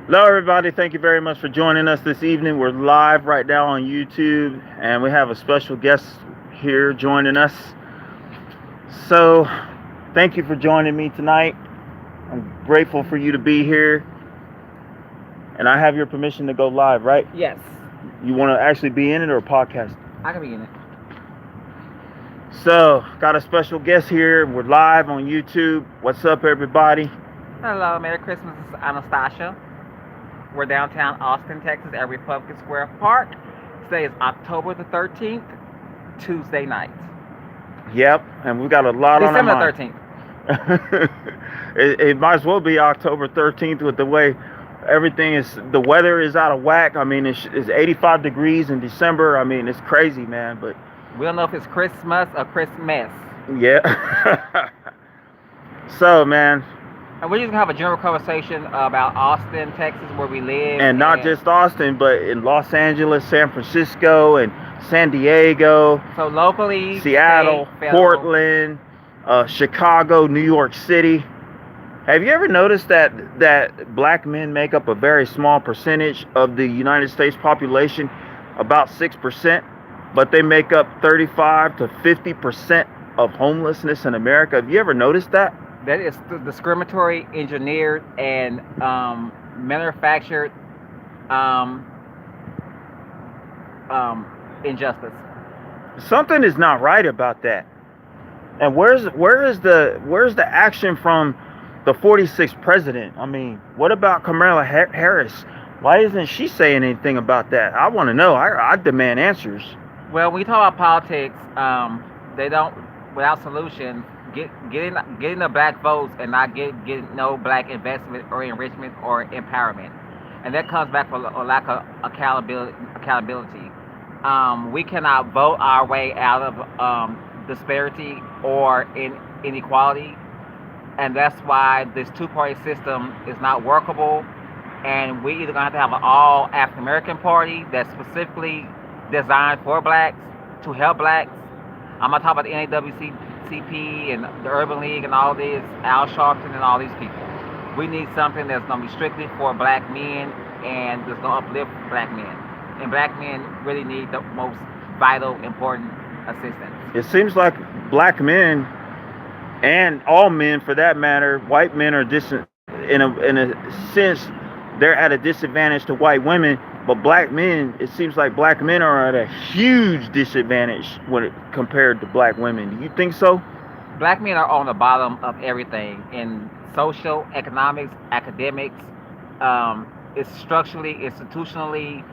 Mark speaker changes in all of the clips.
Speaker 1: Hello, everybody. Thank you very much for joining us this evening. We're live right now on YouTube, and we have a special guest here joining us. So, thank you for joining me tonight. I'm grateful for you to be here, and I have your permission to go live, right?
Speaker 2: Yes,
Speaker 1: You want to actually be in it or podcast?
Speaker 2: I can be in it.
Speaker 1: So, got a special guest here. We're live on YouTube. What's up, everybody?
Speaker 2: Hello, Merry Christmas. This is Anastasia. We're downtown Austin, Texas, at Republic Square Park. Today is October the 13th, Tuesday night.
Speaker 1: Yep, and we got a lot on our
Speaker 2: December
Speaker 1: mind.
Speaker 2: 13th.
Speaker 1: It might as well be October 13th with the way everything is. The weather is out of whack. I mean, it's 85 degrees in December. I mean, it's crazy, man. But
Speaker 2: We don't know if it's Christmas or Christmas.
Speaker 1: yeah. So, man,
Speaker 2: And we're just going to have a general conversation about Austin, Texas, where we live.
Speaker 1: and not just Austin, but in Los Angeles, San Francisco, and San Diego,
Speaker 2: So locally,
Speaker 1: Seattle,
Speaker 2: state, federal.
Speaker 1: Portland, Chicago, New York City. Have you ever noticed that black men make up a very small percentage of the United States population, about 6%, but they make up 35 to 50% of homelessness in America? Have you ever noticed that?
Speaker 2: That is discriminatory, engineered, and manufactured um, injustice.
Speaker 1: Something is not right about that. And where's the action from the 46th president? I mean, what about Kamala Harris? Why isn't she saying anything about that? I want to know. I demand answers.
Speaker 2: Well, when you talk about politics, they don't, without solutions, getting the black votes and not getting no black investment or enrichment or empowerment, and that comes back from a lack of accountability. We cannot vote our way out of disparity or inequality, and that's why this two-party system is not workable. And we either gonna have to have an all African American party that's specifically designed for blacks to help blacks. I'm not talking about the NAWCP and the Urban League and all this, Al Sharpton and all these people. We need something that's gonna be strictly for black men and that's gonna uplift black men. And black men really need the most vital, important assistance.
Speaker 1: It seems like black men and all men, for that matter, white men are in a sense they're at a disadvantage to white women. But black men, it seems like black men are at a huge disadvantage when it compared to black women. Do you think so?
Speaker 2: Black men are on the bottom of everything in social, economics, academics. It's structurally, institutionally,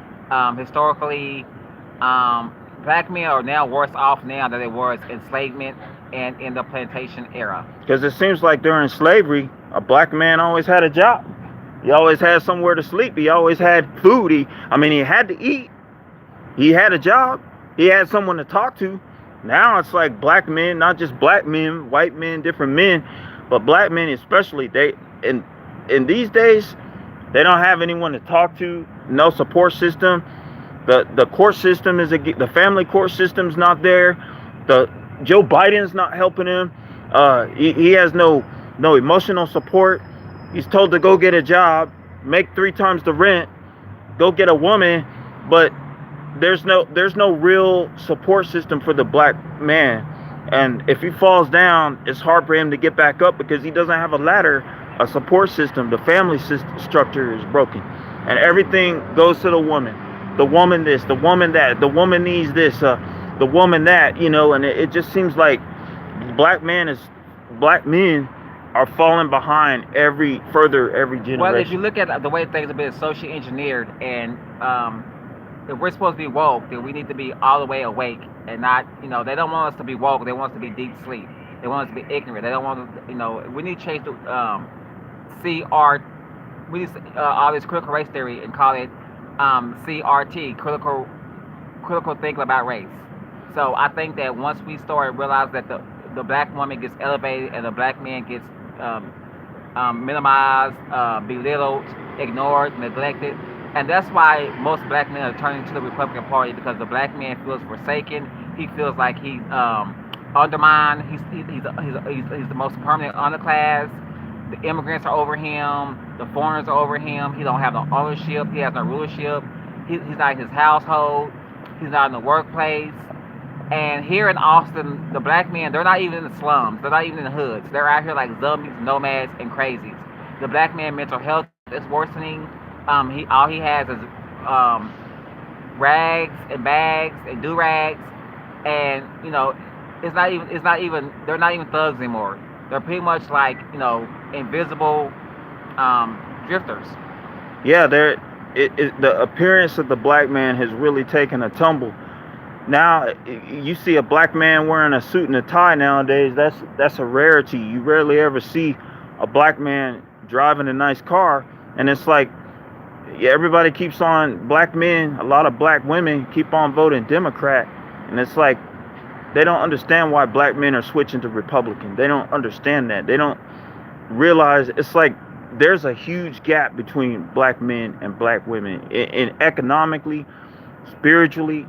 Speaker 2: historically. Black men are now worse off now than they were in enslavement and in the plantation era.
Speaker 1: Because it seems like during slavery, a black man always had a job. He always had somewhere to sleep. He always had food. He had to eat. He had a job. He had someone to talk to. Now it's like black men, not just black men, white men, different men, but black men especially. In these days, they don't have anyone to talk to. No support system. The court system the family court system's not there. The Joe Biden's not helping him. He has no emotional support. He's told to go get a job, make 3 times the rent, go get a woman, but there's no real support system for the black man. And if he falls down, it's hard for him to get back up because he doesn't have a ladder, a support system. The family system structure is broken, and everything goes to the woman. The woman this, the woman that, the woman needs this, the woman that, and it just seems like black men are falling behind every generation.
Speaker 2: Well, if you look at the way things have been socially engineered, and if we're supposed to be woke, then we need to be all the way awake and not, they don't want us to be woke. They want us to be deep sleep. They want us to be ignorant. They don't want us, we need to change the we need all this critical race theory and call it CRT, critical thinking about race. So I think that once we start realize that the black woman gets elevated and the black man gets minimized, belittled, ignored, neglected, and that's why most black men are turning to the Republican Party, because the black man feels forsaken. He feels like he's undermined. He's the most permanent underclass, The immigrants are over him. The foreigners are over him. He don't have no ownership. He has no rulership. He's not in his household. He's not in the workplace. And here in Austin, the black men, they're not even in the slums. They're not even in the hoods. They're out here like zombies, nomads, and crazies. The black man mental health is worsening. All he has is rags and bags and do rags, and they're not even thugs anymore. They're pretty much like invisible drifters.
Speaker 1: Yeah, the appearance of the black man has really taken a tumble. Now you see a black man wearing a suit and a tie nowadays. That's a rarity. You rarely ever see a black man driving a nice car, and it's like, yeah, everybody keeps on, black men, a lot of black women keep on voting Democrat, and it's like they don't understand why black men are switching to Republican. They don't understand that. They don't realize it's like there's a huge gap between black men and black women in economically, spiritually,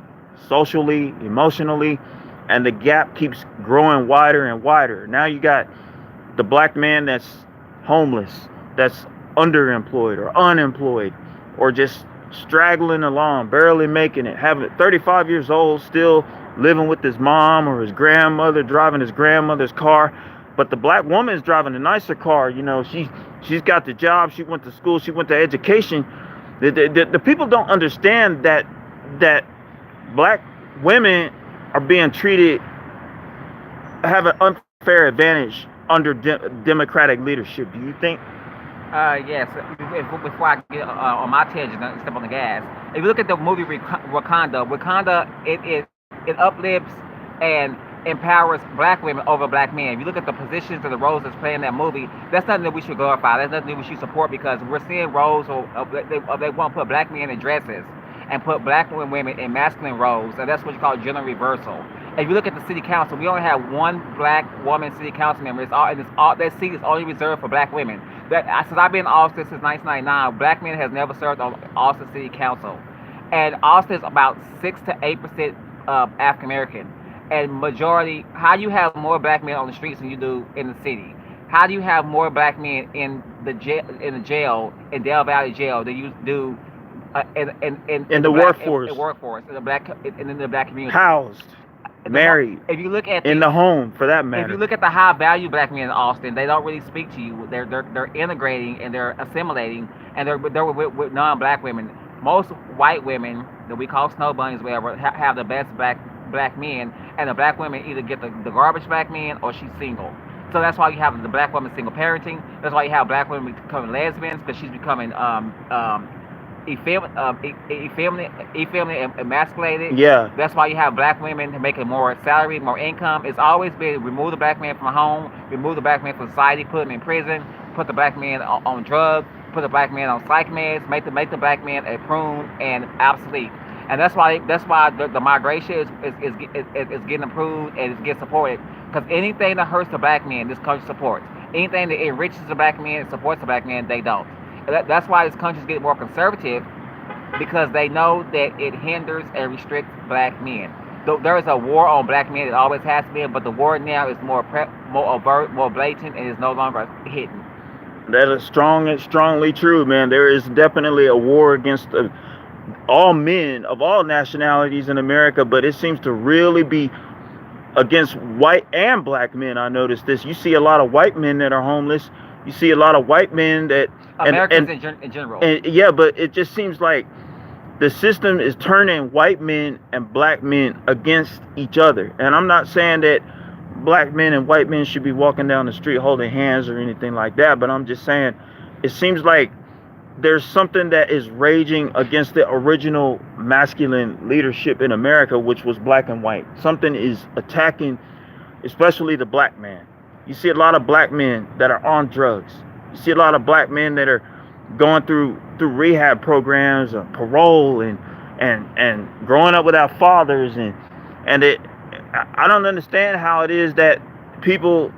Speaker 1: socially, emotionally, and the gap keeps growing wider and wider. Now you got the black man that's homeless, that's underemployed or unemployed, or just straggling along, barely making it, having 35 years old, still living with his mom or his grandmother, driving his grandmother's car. But the black woman's driving a nicer car. She's got the job, she went to school, she went to education. The people don't understand that black women are being treated, have an unfair advantage under Democratic leadership. Do you think?
Speaker 2: Yes. Before I get on my tangent and step on the gas, if you look at the movie Wakanda, it uplifts and empowers black women over black men. If you look at the positions and the roles that's playing in that movie, that's nothing that we should glorify. That's nothing that we should support, because we're seeing roles they want to put black men in dresses and put black women in masculine roles, and that's what you call gender reversal. If you look at the city council, we only have one black woman city council member. That seat is only reserved for black women. Since I've been in Austin since 1999, black men has never served on Austin City Council, and Austin is about 6 to 8% African American, and majority. How do you have more black men on the streets than you do in the city? How do you have more black men in the jail in Del Valley Jail than you do
Speaker 1: in the workforce?
Speaker 2: In the black community.
Speaker 1: Housed, married.
Speaker 2: If you look at
Speaker 1: in the home, for that matter.
Speaker 2: If you look at the high value black men in Austin, they don't really speak to you. They're integrating and they're assimilating, and they're with non-black women. Most white women that we call snow bunnies, whatever, have the best black men, and the black women either get the garbage black men or she's single. So that's why you have the black woman single parenting. That's why you have black women becoming lesbians, because she's becoming effeminate, emasculated.
Speaker 1: Yeah.
Speaker 2: That's why you have black women making more salary, more income. It's always been remove the black man from home, remove the black man from society, put him in prison, put the black man on drugs, put the black man on psych meds, make the black man a prune and obsolete. And that's why the migration is getting approved and it's getting supported. Because anything that hurts the black man, this country supports. Anything that enriches the black man and supports the black man, they don't. That's why this country's getting more conservative, because they know that it hinders and restricts black men. There is a war on black men. It always has been, but the war now is more overt, more blatant, and is no longer hidden.
Speaker 1: That is strongly true, man. There is definitely a war against all men of all nationalities in America, but it seems to really be against white and black men. I noticed this. You see a lot of white men that are homeless. You see a lot of white men that
Speaker 2: Americans in general.
Speaker 1: And yeah, but it just seems like the system is turning white men and black men against each other. And I'm not saying that black men and white men should be walking down the street holding hands or anything like that, but I'm just saying it seems like there's something that is raging against the original masculine leadership in America, which was black and white. Something is attacking, especially the black man. You see a lot of black men that are on drugs. You see a lot of black men that are going through rehab programs or parole and growing up without fathers, and I don't understand how it is that people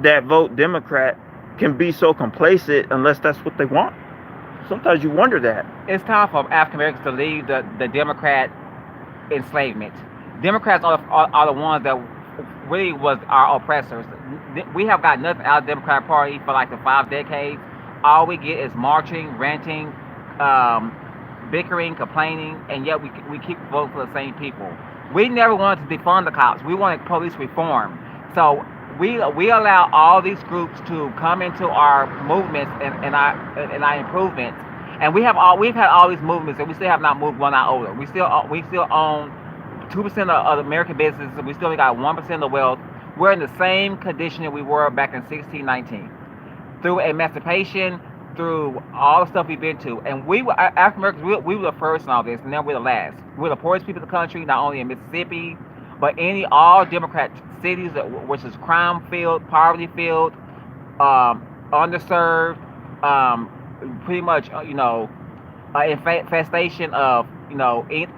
Speaker 1: that vote Democrat can be so complacent unless that's what they want. Sometimes you wonder that.
Speaker 2: It's time for African Americans to leave the Democrat enslavement. Democrats are the ones that really was our oppressors. We have got nothing out of the Democratic Party for like the 5 decades. All we get is marching, ranting, um, bickering, complaining, and yet we keep voting for the same people. We never wanted to defund the cops. We wanted police reform. So we allow all these groups to come into our movements and our improvements. And we've had all these movements, and we still have not moved 1 iota. We still own 2% of American businesses. We still got 1% of the wealth. We're in the same condition that we were back in 1619. Through emancipation, through all the stuff we've been to. And African Americans, we were the first in all this, and then we're the last. We're the poorest people in the country, not only in Mississippi, but all Democrat cities, which is crime filled, poverty filled, underserved, pretty much, infestation of,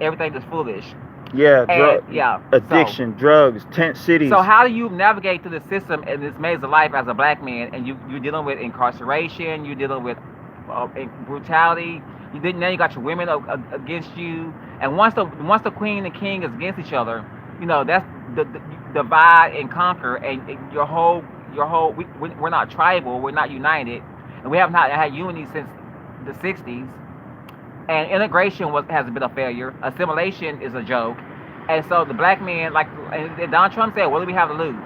Speaker 2: everything that's foolish.
Speaker 1: Yeah, addiction, drugs, tent cities.
Speaker 2: So how do you navigate through the system in this maze of life as a black man, and you're dealing with incarceration, you're dealing with brutality, now you got your women against you, and once the queen and king is against each other, that's the divide and conquer, and your whole we're not tribal, we're not united, and we have not had unity since the 60s. And integration has been a failure. Assimilation is a joke. And so the black man, and Donald Trump said, what do we have to lose?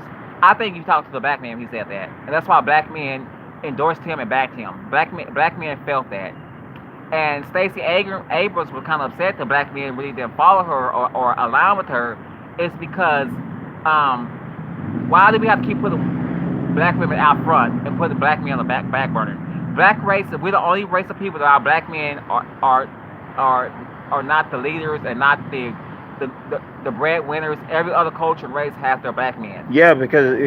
Speaker 2: I think you talked to the black man when he said that. And that's why black men endorsed him and backed him. Black men felt that. And Stacey Abrams was kind of upset that black men really didn't follow her or align with her. It's because why do we have to keep putting black women out front and put the black men on the back burner? Black race, we're the only race of people that our black men are not the leaders and not the breadwinners. Every other culture and race has their black men.
Speaker 1: Yeah, because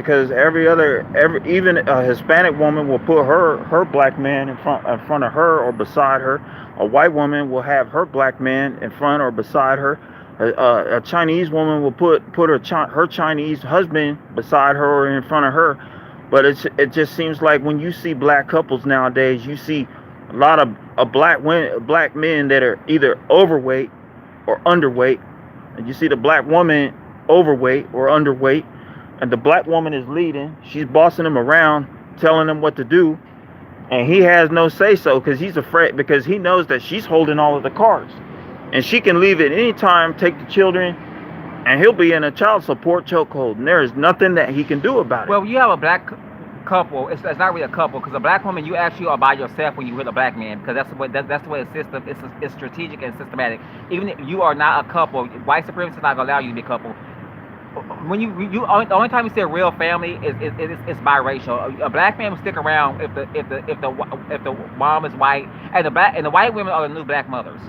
Speaker 1: even a Hispanic woman will put her black man in front of her or beside her. A white woman will have her black man in front or beside her. A Chinese woman will put her Chinese husband beside her or in front of her. But it just seems like when you see black couples nowadays, you see a lot of black men that are either overweight or underweight, and you see the black woman overweight or underweight, and the black woman is leading. She's bossing him around, telling him what to do, and he has no say so because he's afraid, because he knows that she's holding all of the cards, and she can leave at any time, take the children, and he'll be in a child support chokehold, and there is nothing that he can do about it.
Speaker 2: Well, you have a black couple. It's not really a couple, because a black woman, you actually are by yourself when you with a black man, because that's the way the system. It's strategic and systematic. Even if you are not a couple, white supremacists not gonna allow you to be a couple. When the only time you see a real family is biracial. A black man will stick around if the mom is white, and the white women are the new black mothers.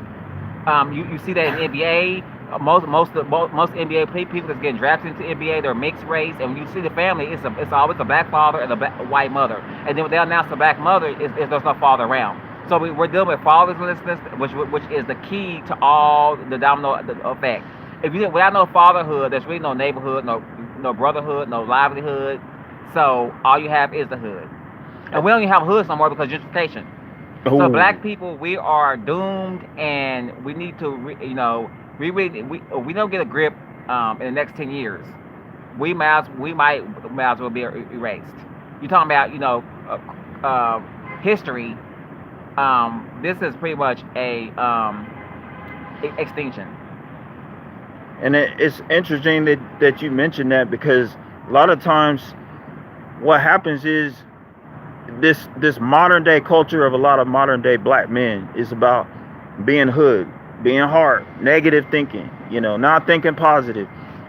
Speaker 2: You see that in the NBA. Most NBA people that's getting drafted into NBA, they're mixed race, and when you see the family, it's always a black father and a white mother. And then when they announce the black mother, there's no father around. So we're dealing with fatherlessness, which is the key to all the domino effect. Without no fatherhood, there's really no neighborhood, no brotherhood, no livelihood. So all you have is the hood, and we don't even have hoods no more because of gentrification.
Speaker 1: Ooh.
Speaker 2: So black people, we are doomed, and we need to, we don't get a grip in the next 10 years, we might as well be erased. You're talking about history. This is pretty much a extinction.
Speaker 1: And it's interesting that you mentioned that, because a lot of times what happens is this modern day culture of a lot of modern day black men is about being hood, being hard, negative thinking, not thinking positive,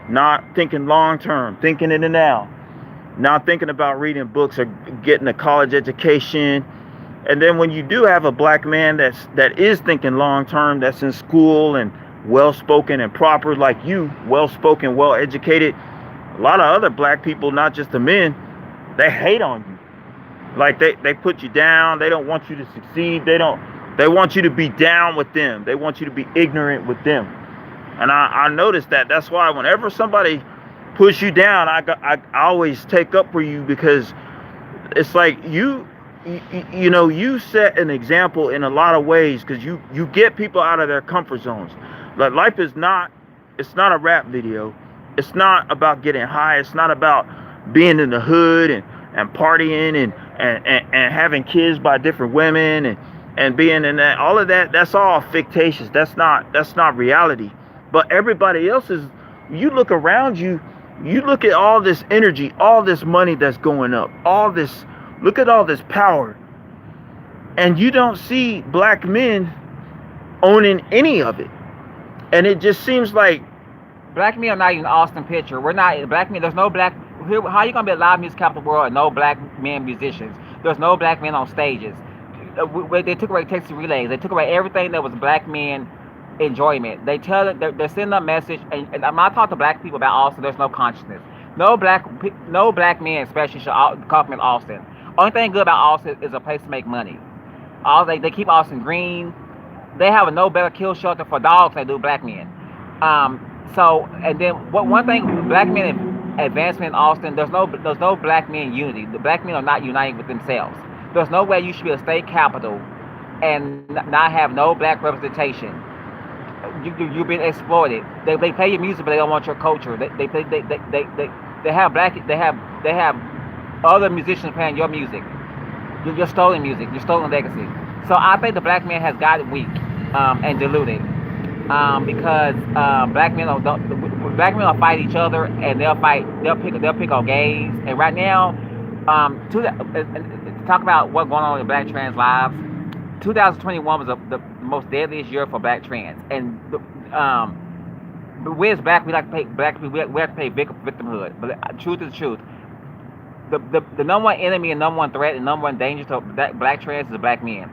Speaker 1: not thinking long term, thinking in the now, not thinking about reading books or getting a college education. And then when you do have a black man that is thinking long term, that's in school and well spoken and proper, like you, well spoken, well educated, a lot of other black people, not just the men, they hate on you. Like they put you down. They don't want you to succeed. They want you to be down with them. They want you to be ignorant with them. And I noticed that. That's why whenever somebody push you down, I always take up for you, because it's like you set an example in a lot of ways, because you get people out of their comfort zones. Like life is not, it's not a rap video. It's not about getting high. It's not about being in the hood and partying and having kids by different women and being in that. All of that, that's all fictitious. That's not reality. But everybody else is, you look around you, you look at all this energy, all this money that's going up, all this, look at all this power. And you don't see black men owning any of it. And it just seems like
Speaker 2: Black men are not even an Austin picture. We're not black men. There's no black. How you gonna be a live music capital of the world and no black men musicians? There's no black men on stages. They took away Texas Relays. They took away everything that was black men enjoyment. They tell it. They're sending a message. And when I talk to black people about Austin, there's no consciousness. No black men, especially, should compliment Austin. Only thing good about Austin is a place to make money. They keep Austin green. They have a no better kill shelter for dogs than they do black men. And then one thing, black men advancement in Austin, there's no black men unity. The black men are not uniting with themselves. There's no way you should be a state capital and not have no black representation. You've been exploited. They play your music, but they don't want your culture. They have other musicians playing your music. Your stolen music, your stolen legacy. So I think the black man has gotten weak and diluted because black men will fight each other and they'll pick on gays. And right now, to talk about what's going on in black trans lives, 2021 was the most deadliest year for black trans. And we as black, we like to pay black people. We have to pay victimhood. But truth is the truth. The number one enemy and number one threat and number one danger to black trans is black men.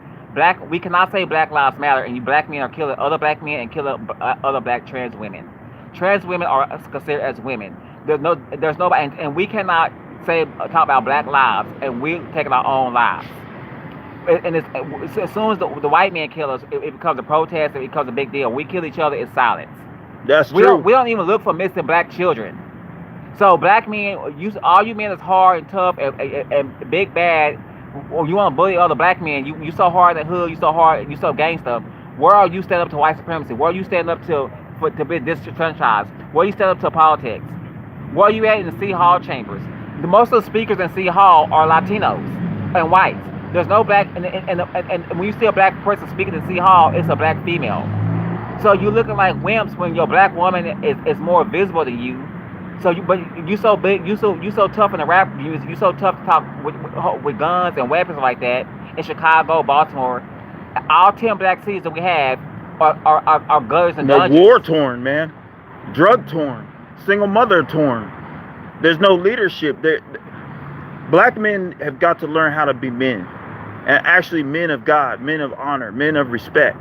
Speaker 2: We cannot say Black Lives Matter and you black men are killing other black men and killing other black trans women. Trans women are considered as women. There's nobody, and we cannot talk about black lives and we're taking our own lives. And as soon as the white man kill us, it becomes a protest. It becomes a big deal. We kill each other in silence.
Speaker 1: That's true.
Speaker 2: We don't even look for missing black children. So black men, all you men is hard and tough and big bad. Or you want to bully other black men? You so hard in the hood. You so hard. You so gangster. Where are you standing up to white supremacy? Where are you standing up to be disenfranchised? Where are you standing up to politics? Where are you at in the city hall chambers? Most of the speakers in city hall are Latinos and whites. There's no black, and when you see a black person speaking in city hall, it's a black female. So you're looking like wimps when your black woman is more visible to you. So you so big, you so tough in the rap music, you so tough to talk with guns and weapons like that in Chicago, Baltimore. All 10 black cities that we have are gutters and dungeons.
Speaker 1: War torn, man, drug torn, single mother torn. There's no leadership. Black men have got to learn how to be men, and actually men of God, men of honor, men of respect,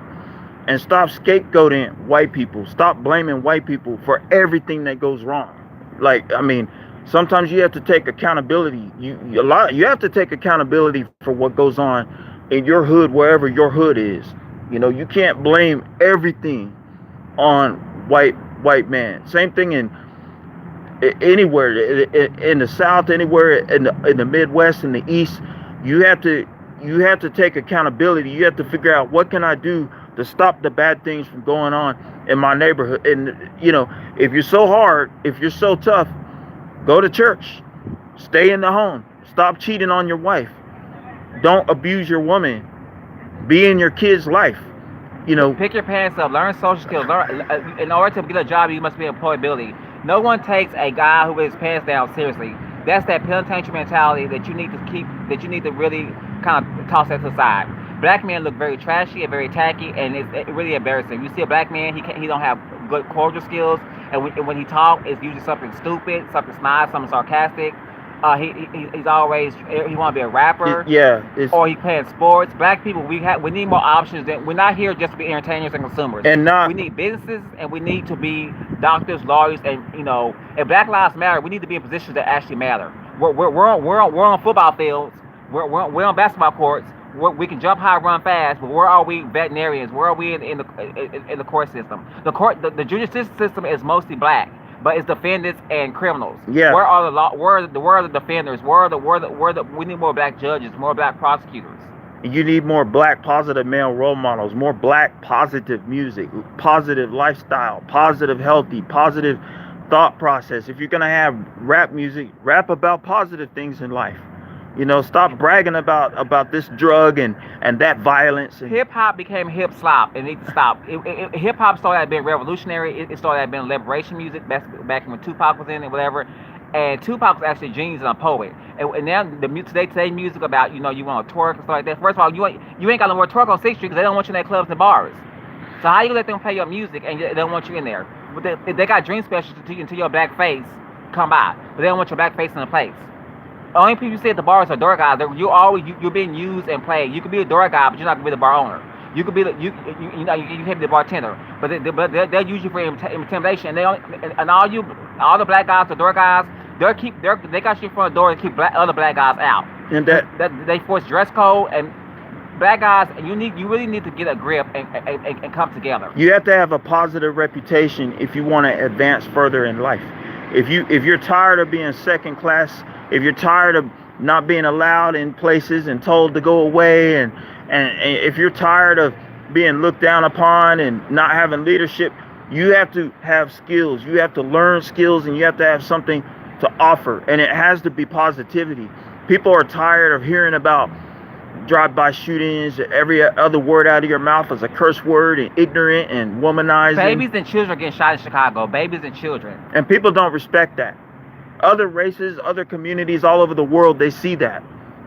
Speaker 1: and stop scapegoating white people. Stop blaming white people for everything that goes wrong. Like, I mean, sometimes you have to take accountability. You have to take accountability for what goes on in your hood, wherever your hood is. You know, you can't blame everything on white man. Same thing in anywhere in the South, anywhere in the Midwest, in the East. You have to take accountability. You have to figure out, what can I do to stop the bad things from going on in my neighborhood. And you know, if you're so hard, if you're so tough, go to church, stay in the home, stop cheating on your wife, don't abuse your woman, be in your kid's life. You know,
Speaker 2: pick your pants up, learn social skills. In order to get a job, you must be employability. No one takes a guy who has his pants down seriously. That's that penitentiary mentality that you need to keep, that you need to really kind of toss that to the side. Black men look very trashy and very tacky, and it's really embarrassing. You see a black man, he don't have good cordial skills, and when he talks, it's usually something stupid, something snide, something sarcastic. He's always, he want to be a rapper, or he playing sports. Black people, we need more options. We're not here just to be entertainers and consumers. We need businesses, and we need to be doctors, lawyers, and if Black Lives Matter, we need to be in positions that actually matter. We're on football fields, we're on basketball courts. We can jump high, run fast, but where are we veterinarians? Where are we in the court system? The judicial system is mostly black, but it's defendants and criminals.
Speaker 1: Yeah.
Speaker 2: Where are the defenders? We need more black judges, more black prosecutors.
Speaker 1: You need more black positive male role models, more black positive music, positive lifestyle, positive healthy, positive thought process. If you're gonna have rap music, rap about positive things in life. You know, stop bragging about this drug and that violence. And
Speaker 2: Hip hop became hip slop, and it needs to stop. Hip hop started out being revolutionary. It started out being liberation music. That's back when Tupac was in it, whatever. And Tupac was actually a genius and a poet. And now today music about, you know, you want to twerk and stuff like that. First of all, you ain't got no more twerk on 6th Street because they don't want you in their clubs and bars. So how you let them play your music and they don't want you in there? But they got dream specials until your black face come by, but they don't want your black face in the place. The only people you see at the bars are door guys. You're being used and played. You could be a door guy, but you're not gonna be the bar owner. You could be you can be the bartender, but they'll use you for intimidation. And all the black guys, the door guys, they got you in front of the door to keep other black guys out.
Speaker 1: and
Speaker 2: That they force dress code and black guys. You really need to get a grip and come together.
Speaker 1: you have to have a positive reputation if you want to advance further in life. If you're tired of being second class, if you're tired of not being allowed in places and told to go away, and if you're tired of being looked down upon and not having leadership, you have to have skills. You have to learn skills, and you have to have something to offer, and it has to be positivity. People are tired of hearing about drive-by shootings. Every other word out of your mouth is a curse word, and ignorant and womanizing.
Speaker 2: Babies and children are getting shot in Chicago. Babies and children.
Speaker 1: And people don't respect that. Other races, other communities all over the world, they see that.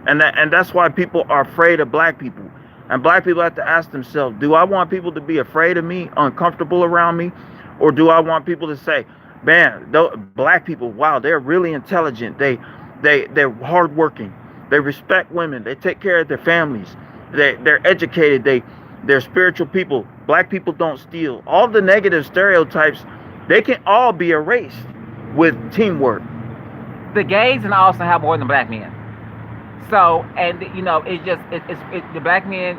Speaker 1: And that's why people are afraid of black people. And black people have to ask themselves, do I want people to be afraid of me, uncomfortable around me? Or do I want people to say, man, black people, wow, they're really intelligent. They're hardworking. They respect women. They take care of their families. They're educated. They're spiritual people. Black people don't steal. All the negative stereotypes, they can all be erased with teamwork.
Speaker 2: The gays in Austin have more than black men. So, and you know, it's the black men.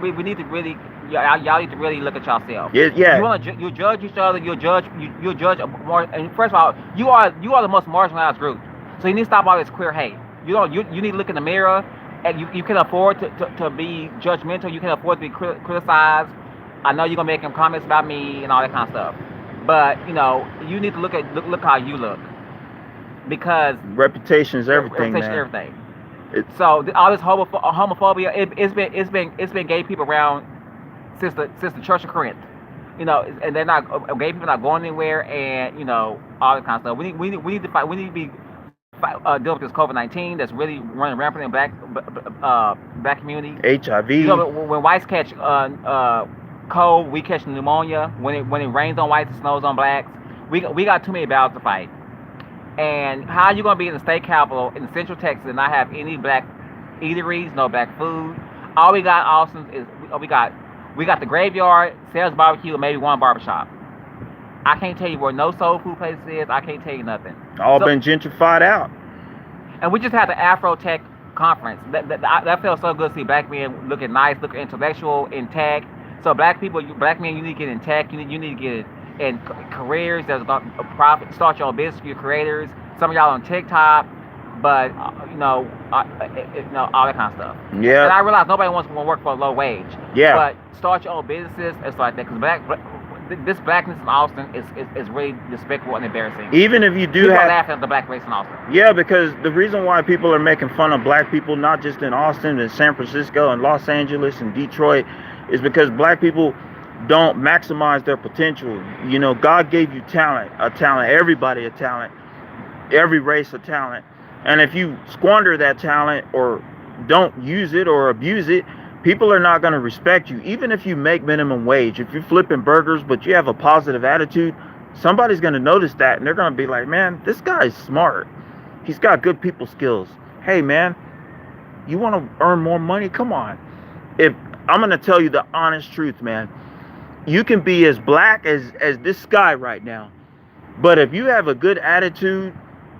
Speaker 2: We need to really, y'all need to really look at yourself.
Speaker 1: Yeah.
Speaker 2: You judge each other. You judge more. And first of all, you are the most marginalized group. So you need to stop all this queer hate. You need to look in the mirror, and you can afford to be judgmental. You can afford to be criticized. I know you're gonna make some comments about me and all that kind of stuff, but you know, you need to look how you look, because
Speaker 1: Reputation is everything, man.
Speaker 2: Everything. So all this homophobia, it's been gay people around since the Church of Corinth, you know, and they're not gay people not going anywhere, and you know, all that kind of stuff. We need to fight. We need to be deal with this COVID-19 that's really running rampant in black community.
Speaker 1: HIV.
Speaker 2: You know, when whites catch cold, we catch pneumonia. When it rains on whites, it snows on blacks. We got too many battles to fight. And how are you gonna be in the state capital in Central Texas and not have any black eateries, no black food? All we got, Austin, is we got the Graveyard, Sal's Barbecue, and maybe one barbershop. I can't tell you where no soul food place is. I can't tell you nothing.
Speaker 1: All been gentrified out.
Speaker 2: And we just had the Afro Tech conference. That felt so good to see black men looking nice, looking intellectual, in tech. So black men, you need to get in tech. You need to get in careers that's going to profit. Start your own business for your creators. Some of y'all on TikTok, but you know, all that kind of stuff.
Speaker 1: Yeah.
Speaker 2: And I realize nobody wants to work for a low wage.
Speaker 1: Yeah.
Speaker 2: But start your own businesses and stuff like that. Because this blackness in Austin is really despicable and embarrassing.
Speaker 1: Even if you do
Speaker 2: people
Speaker 1: have
Speaker 2: laughing at the black race in Austin.
Speaker 1: Yeah, because the reason why people are making fun of black people, not just in Austin and San Francisco and Los Angeles and Detroit, is because black people don't maximize their potential. You know, God gave you talent, everybody a talent, every race a talent. And if you squander that talent or don't use it or abuse it, people are not going to respect you. Even if you make minimum wage, if you're flipping burgers, but you have a positive attitude, somebody's going to notice that, and they're going to be like, man, this guy's smart. He's got good people skills. Hey, man, you want to earn more money? Come on. If I'm going to tell you the honest truth, man, you can be as black as this guy right now, but if you have a good attitude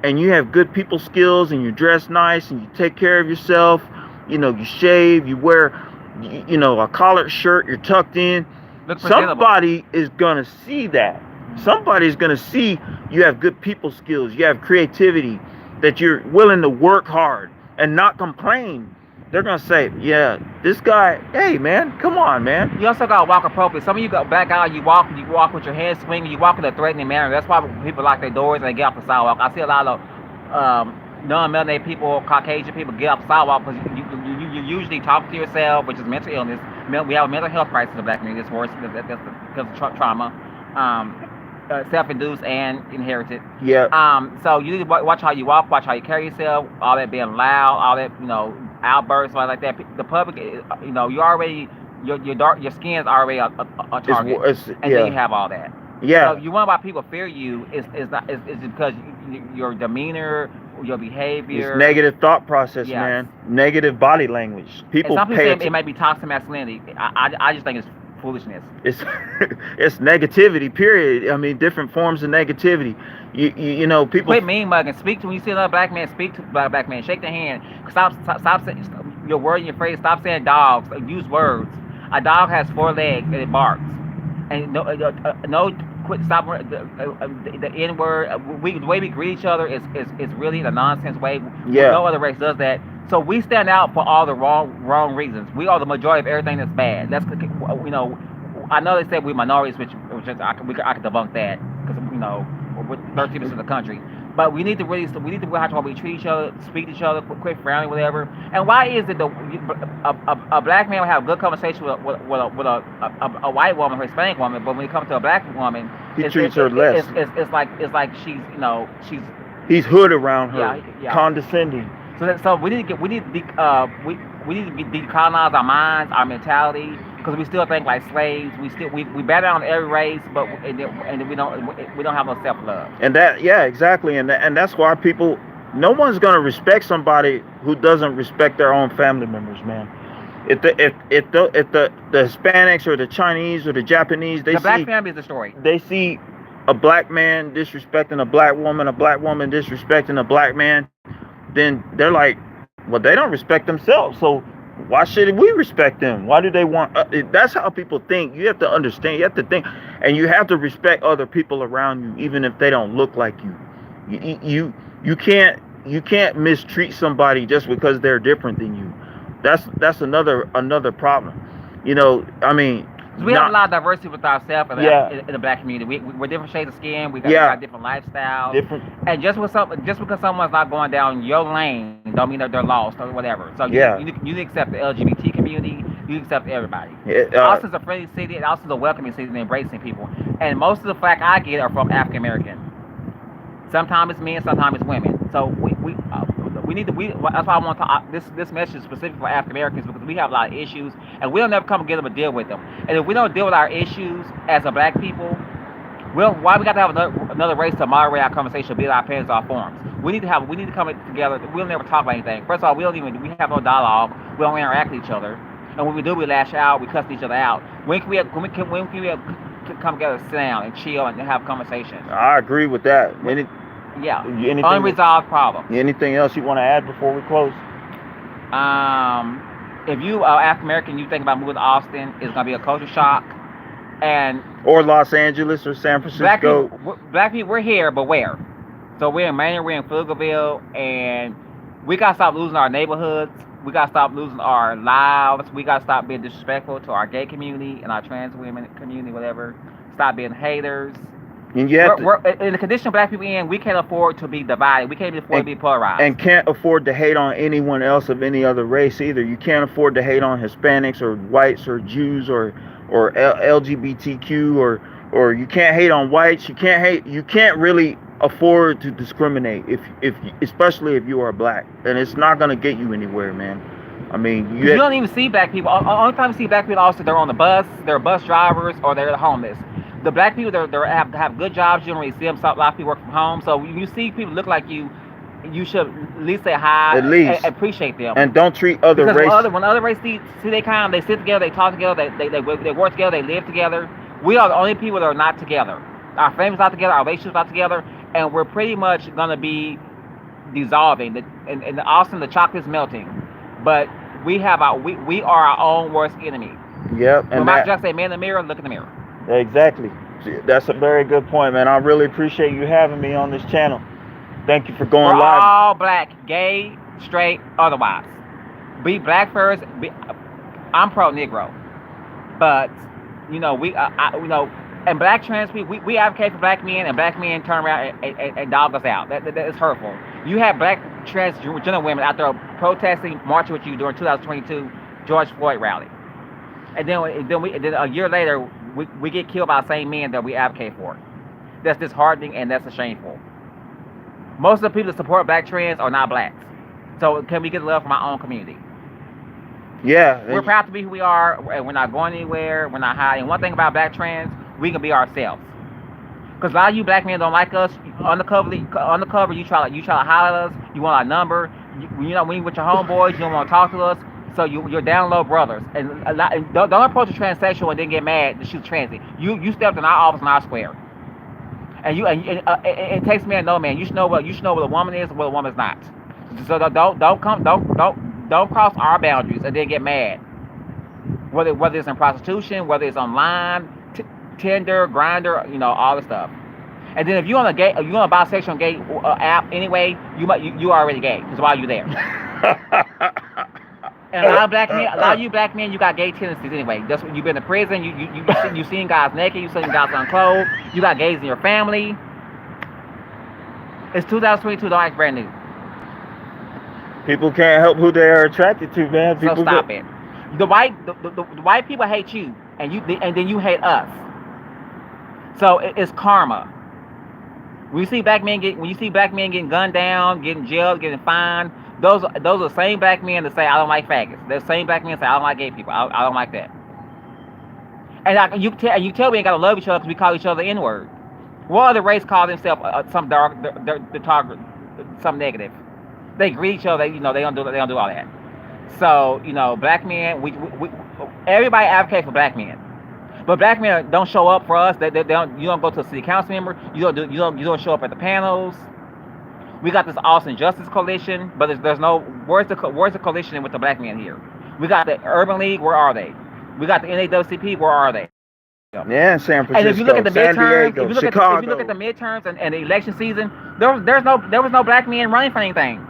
Speaker 1: and you have good people skills and you dress nice and you take care of yourself, you know, you shave, you wear, you know, a collared shirt, you're tucked in, somebody is going to see that. Somebody's going to see you have good people skills, you have creativity, that you're willing to work hard and not complain they're gonna say, yeah, this guy, hey man, come on, man.
Speaker 2: You also gotta walk appropriately. Some of you got back out, you walk with your hands swinging, you walk in a threatening manner. That's why people lock their doors and they get off the sidewalk. I see a lot of non-melanated people, Caucasian people get off the sidewalk because you usually talk to yourself, which is mental illness. We have a mental health crisis in the black community. It's worse because of trauma, self-induced and inherited.
Speaker 1: Yeah.
Speaker 2: So you need to watch how you walk, watch how you carry yourself, all that being loud, all that, outbursts, all like that. The public, you already, your skin's already a target, and then you have all that.
Speaker 1: Yeah.
Speaker 2: So you wonder why people fear you is because your demeanor, your behavior.
Speaker 1: It's negative thought process,
Speaker 2: Yes.
Speaker 1: man. Negative body language. People
Speaker 2: And some people
Speaker 1: pay
Speaker 2: say it might be toxic masculinity. I just think it's foolishness.
Speaker 1: It's it's negativity, period. I mean, different forms of negativity. You know, people
Speaker 2: Quit mean mugging. Speak to when you see another black man. Speak to a black man. Shake their hand. Stop saying your word and your phrase. Stop saying dogs. Use words. A dog has 4 legs and it barks. And no. Quit. Stop the N word. The way we greet each other is really the nonsense way.
Speaker 1: Yeah.
Speaker 2: No other race does that. So we stand out for all the wrong reasons. We are the majority of everything that's bad. That's I know they said we're minorities, which I can debunk that because we're 13% of the country. But we need to watch how we treat each other, speak to each other, quit frowning, whatever. And why is it a black man will have a good conversation with a white woman or Hispanic woman, but when it comes to a black woman,
Speaker 1: he treats her less.
Speaker 2: It's like she's
Speaker 1: he's hood around her,
Speaker 2: yeah.
Speaker 1: condescending.
Speaker 2: So we need to decolonize our minds, our mentality, because we still think like slaves. We batter on every race, but and we don't have no self-love.
Speaker 1: And exactly. And that's why no one's gonna respect somebody who doesn't respect their own family members, man. If the Hispanics or the Chinese or the Japanese,
Speaker 2: the black family is the story.
Speaker 1: They see a black man disrespecting a black woman disrespecting a black man, then they're like, well, they don't respect themselves, so why should we respect them? Why do they want? That's how people think. You have to understand. You have to think, and you have to respect other people around you, even if they don't look like you. You can't mistreat somebody just because they're different than you. That's another problem. I mean.
Speaker 2: We have a lot of diversity with ourselves in the black community. We're different shades of skin. We got different lifestyles. And just because someone's not going down your lane, don't mean that they're lost or whatever. So you accept the LGBT community. You accept everybody. Austin's a friendly city, and Austin's a welcoming city and embracing people. And most of the flack I get are from African American. Sometimes it's men, sometimes it's women. So that's why I want to this message is specific for African Americans, because we have a lot of issues and we'll never come together to deal with them. And if we don't deal with our issues as a black people, why we got to have another race to moderate our conversation, be it our parents or our forums? We need to come together. We'll never talk about anything. First of all, we have no dialogue. We don't interact with each other. And when we do, we lash out. We cuss each other out. When can we come together, sit down and chill and have conversations?
Speaker 1: I agree with that.
Speaker 2: Unresolved problems.
Speaker 1: Anything else you want to add before we close?
Speaker 2: If you are African American, you think about moving to Austin, it's gonna be a culture shock.
Speaker 1: Or Los Angeles or San Francisco.
Speaker 2: Black people, we're here, but where? So we're in Manor, we're in Pflugerville, and we gotta stop losing our neighborhoods. We gotta stop losing our lives. We gotta stop being disrespectful to our gay community and our trans women community, whatever. Stop being haters.
Speaker 1: And
Speaker 2: we're in the condition black people in, we can't afford to be divided. We can't afford to be polarized.
Speaker 1: And can't afford to hate on anyone else of any other race either. You can't afford to hate on Hispanics or whites or Jews or LGBTQ or you can't hate on whites. You can't really afford to discriminate if especially if you are black. And it's not gonna get you anywhere, man. I mean,
Speaker 2: you don't even see black people. Only time you see black people also they're on the bus, they're bus drivers, or they're homeless. The black people they have good jobs. You don't really see them. So a lot of people work from home. So when you see people look like you should at least say hi.
Speaker 1: At least
Speaker 2: and appreciate them.
Speaker 1: And don't treat other races.
Speaker 2: When other races see they come, they sit together, they talk together, they work together, they live together. We are the only people that are not together. Our families not together, our relationships not together, and we're pretty much gonna be dissolving. In Austin, the chocolate's melting, but we are our own worst enemy.
Speaker 1: Yep.
Speaker 2: And Michael Jackson said, "Man in the mirror, look in the mirror."
Speaker 1: Exactly. That's a very good point, man. I really appreciate you having me on this channel. Thank you for going live.
Speaker 2: All black, gay, straight, otherwise. be black first. I'm pro Negro, but and black trans people, we advocate for black men, and black men turn around and dog us out. That is hurtful. You have black transgender women out there protesting, marching with you during 2022 George Floyd rally, and then a year later we get killed by the same men that we advocate for. That's disheartening and that's shameful. Most of the people that support black trans are not blacks. So can we get love from our own community?
Speaker 1: Yeah.
Speaker 2: We're proud to be who we are, and we're not going anywhere. We're not hiding. One thing about black trans, we can be ourselves. Because a lot of you black men don't like us. Undercover, you try to holler at us. You want our number. When you with your homeboys, you don't want to talk to us. So you're down low brothers. And don't approach a transsexual and then get mad that she's transy. You stepped in our office in our square. And it takes man to know, man. You should know what a woman is and what a woman's not. So don't cross our boundaries and then get mad. Whether it's in prostitution, whether it's online, Tinder, Grindr, all this stuff. And then if you on a bisexual gay app anyway, you already gay. Because why are you there? And a lot of you black men, you got gay tendencies anyway. That's when you've been to prison. You seen guys naked. You seen guys unclothed. You got gays in your family. It's 2022. Don't act brand new.
Speaker 1: People can't help who they are attracted to, man.
Speaker 2: So stop it. The white people hate you, and then you hate us. So it's karma. When you see black men getting gunned down, getting jailed, getting fined, those are the same black men that say I don't like faggots. They're the same black men that say I don't like gay people. I don't like that. And you tell me we ain't gotta love each other because we call each other the N-word. What other race call themselves some negative? They greet each other. They don't do all that. So black men, we everybody advocate for black men, but black men don't show up for us. They don't. You don't go to a city council member. You don't show up at the panels. We got this Austin Justice Coalition, but there's no where's the coalition with the black men here? We got the Urban League. Where are they? We got the NAACP. Where are they?
Speaker 1: Yeah, San Francisco,
Speaker 2: and if you look at the midterms,
Speaker 1: Diego, Chicago.
Speaker 2: If you look at the midterms and the election season, there was no black men running for anything.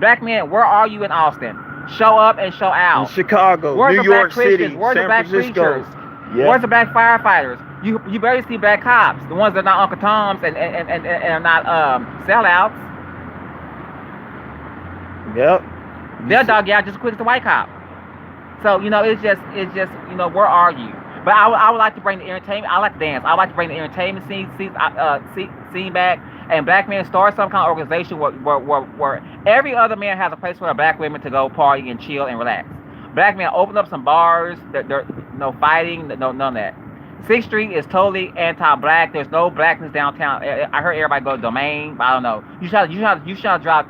Speaker 2: Black men, where are you in Austin? Show up and show out.
Speaker 1: In Chicago,
Speaker 2: where's
Speaker 1: New
Speaker 2: the
Speaker 1: York
Speaker 2: black
Speaker 1: City,
Speaker 2: Where's
Speaker 1: San
Speaker 2: the black
Speaker 1: Francisco.
Speaker 2: preachers?
Speaker 1: Yeah.
Speaker 2: Where's the black firefighters? You barely see black cops, the ones that are not Uncle Toms and are not sellouts.
Speaker 1: Yep.
Speaker 2: They'll dog you out just as quick as the white cop. So it's just where are you? But I would like to bring the entertainment. I like to dance. I like to bring the entertainment scene back. And black men start some kind of organization where every other man has a place for black women to go party and chill and relax. Black men open up some bars. There's no fighting, none of that. 6th Street is totally anti-black. There's no blackness downtown. I heard everybody go to Domain, but I don't know. You should drive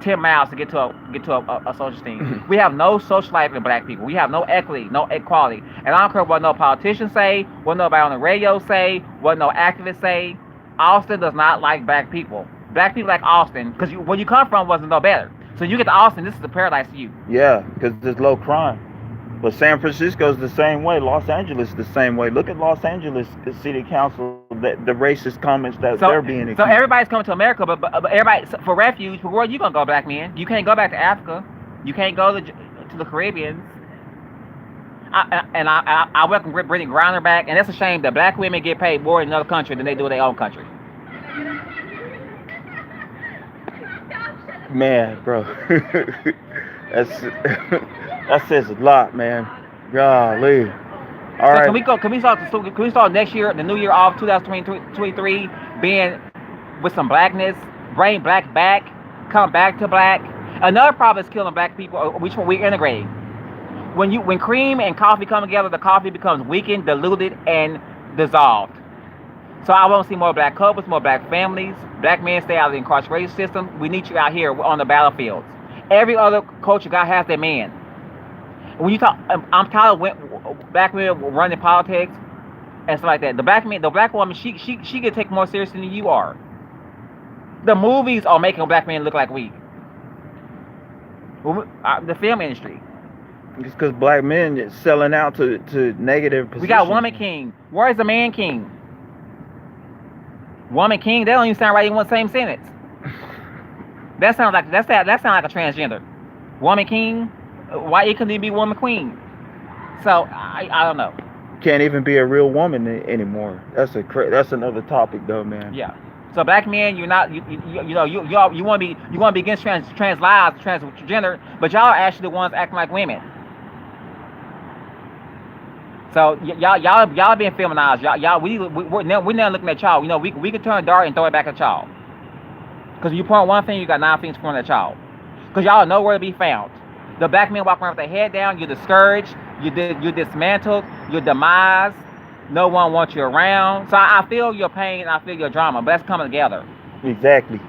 Speaker 2: 10 miles to get to a social scene. We have no social life in black people. We have no equity, no equality. And I don't care what no politicians say, what nobody on the radio say, what no activists say. Austin does not like black people. Black people like Austin because where you come from wasn't no better. So you get to Austin, this is the paradise to you.
Speaker 1: Yeah, because there's low crime. But San Francisco's the same way. Los Angeles the same way. Look at Los Angeles City Council, the racist comments that they're being accused.
Speaker 2: So everybody's coming to America, but everybody for refuge. But where are you gonna go, black men? You can't go back to Africa. You can't go to the Caribbean. I welcome Brittany Griner back, and that's a shame that black women get paid more in another country than they do in their own country.
Speaker 1: Man, bro, that says a lot, man. Golly. All right.
Speaker 2: Can we start next year, the new year off 2023, being with some blackness, bring black back, come back to black. Another problem is killing black people, which one we're integrating. When cream and coffee come together, the coffee becomes weakened, diluted, and dissolved. So I want to see more black couples, more black families. Black men stay out of the incarceration system. We need you out here on the battlefields. Every other culture God has their man. When you talk, I'm tired of black men running politics and stuff like that. The black woman, she can take more seriously than you are. The movies are making black men look like weak. The film industry.
Speaker 1: It's because black men is selling out to negative positions.
Speaker 2: We got woman king. Where's the man king? Woman king. They don't even sound right in one same sentence. That sounds like a transgender. Woman king. Why it couldn't even be woman queen? So I don't know.
Speaker 1: Can't even be a real woman anymore. That's another topic though, man.
Speaker 2: Yeah. So black men, you're not you know you want to be against trans lives, transgender, but y'all are actually the ones acting like women. So y'all being feminized. We're now looking at y'all. You know, we can turn a dart and throw it back at y'all. Because you point one thing, you got 9 things pointing at y'all. Because y'all are nowhere to be found. The black men walking around with their head down. You're discouraged. You're dismantled. You're demised. No one wants you around. So I feel your pain. I feel your drama. But that's coming together.
Speaker 1: Exactly.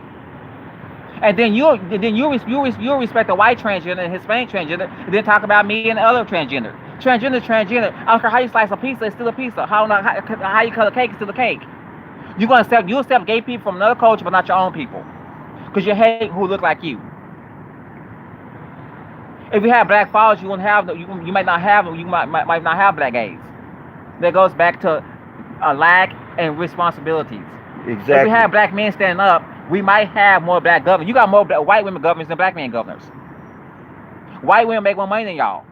Speaker 2: And then you'll respect the white transgender and Hispanic transgender, and then talk about me and the other transgender. Transgender. I don't care how you slice a pizza, it's still a pizza. How you cut a cake, it's still a cake. You'll accept gay people from another culture, but not your own people, because you hate who look like you. If you have black fathers, you won't have you might not have them. You might not have black gays. That goes back to a lack and responsibilities.
Speaker 1: Exactly.
Speaker 2: If we have black men standing up, we might have more black governors. You got more white women governors than black men governors. White women make more money than y'all,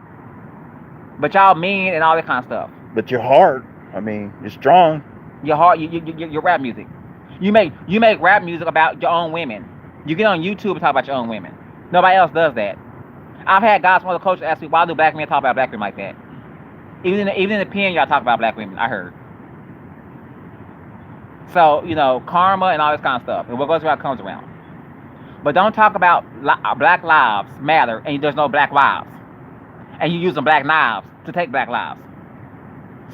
Speaker 2: but y'all mean and all that kind of stuff.
Speaker 1: But you're hard. I mean, you're strong.
Speaker 2: Your heart, your rap music. You make rap music about your own women. You get on YouTube and talk about your own women. Nobody else does that. I've had guys from other cultures ask me, why do black men talk about black women like that? Even in the pen, y'all talk about black women. I heard. So, you know, karma and all this kind of stuff. And what goes around comes around. But don't talk about black lives matter and there's no black lives. And you're using black knives to take black lives.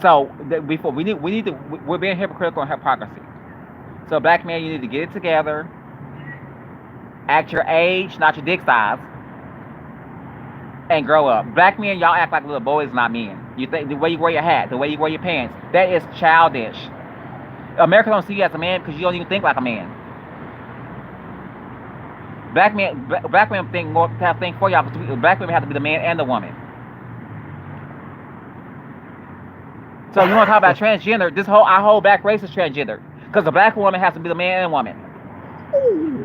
Speaker 2: So before we're being hypocritical and hypocrisy. So black men, you need to get it together. Act your age, not your dick size. And grow up. Black men, y'all act like little boys, not men. You think the way you wear your hat, the way you wear your pants, that is childish. America don't see you as a man because you don't even think like a man. Black men think for y'all. Black women have to be the man and the woman. So you want to talk about transgender? Our whole black race is transgender because the black woman has to be the man and woman.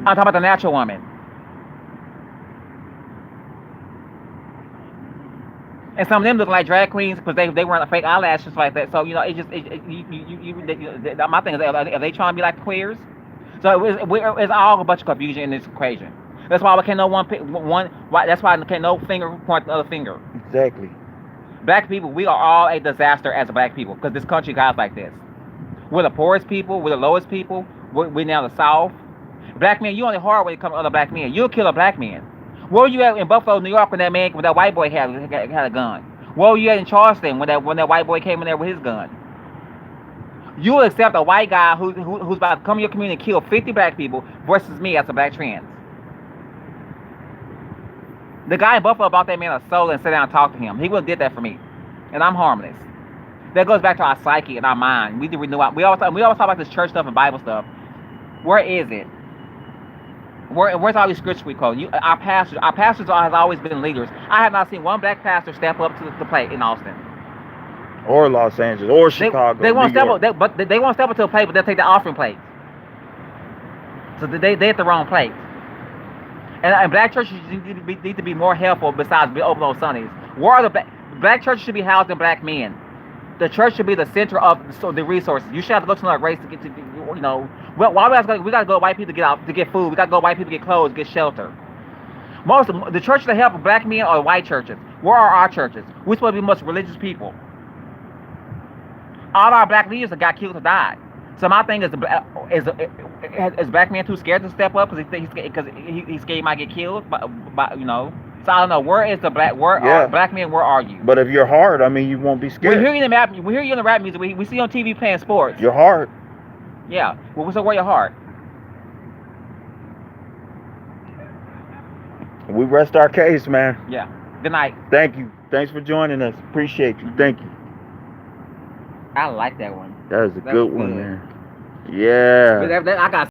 Speaker 2: I'm talking about the natural woman. And some of them look like drag queens because they wearing fake eyelashes like that. So, you know, my thing is, are they trying to be like queers? So it's all a bunch of confusion in this equation. That's why we can't know that's why can't no finger point the other finger.
Speaker 1: Exactly.
Speaker 2: Black people, we are all a disaster as black people because this country got like this. We're the poorest people. We're the lowest people. We're now the South. Black men, you only hard when it comes to other black men. You'll kill a black man. Where were you at in Buffalo, New York, when that white boy had a gun? Where were you at in Charleston when that white boy came in there with his gun? You will accept a white guy who's about to come to your community and kill 50 black people versus me as a black trans. The guy in Buffalo bought that man a soul and sat down and talked to him. He wouldn't did that for me, and I'm harmless. That goes back to our psyche and our mind. We need to renew. We always talk about this church stuff and Bible stuff. Where is it? Where's all these scriptures we quote? Our pastors has always been leaders. I have not seen one black pastor step up to the plate in Austin,
Speaker 1: or Los Angeles, or Chicago.
Speaker 2: They won't step up. They won't step up to a plate, but they'll take the offering plate. So they at the wrong plate. And black churches need to be more helpful. Besides be open on Sundays, where are the black churches should be housed in black men. The church should be the center of the resources. You should have to look to another race to get to, you know. Well, why we gotta go white people to get food? We gotta go white people to get clothes, get shelter. Most of the churches that help black men are white churches. Where are our churches? We're supposed to be the most religious people. All our black leaders that got killed or died. So my thing is black men too scared to step up because he's scared he might get killed? But you know. So I don't know. Where is the black? Are black men? Where are you?
Speaker 1: But if you're hard, I mean, you won't be scared.
Speaker 2: We hear you in the rap music. We see you on TV playing sports.
Speaker 1: You're hard.
Speaker 2: Yeah. Well, so where your heart?
Speaker 1: We rest our case, man.
Speaker 2: Yeah. Good night.
Speaker 1: Thank you. Thanks for joining us. Appreciate you. Thank you.
Speaker 2: I like that one.
Speaker 1: That was a good one, man. Yeah.
Speaker 2: I got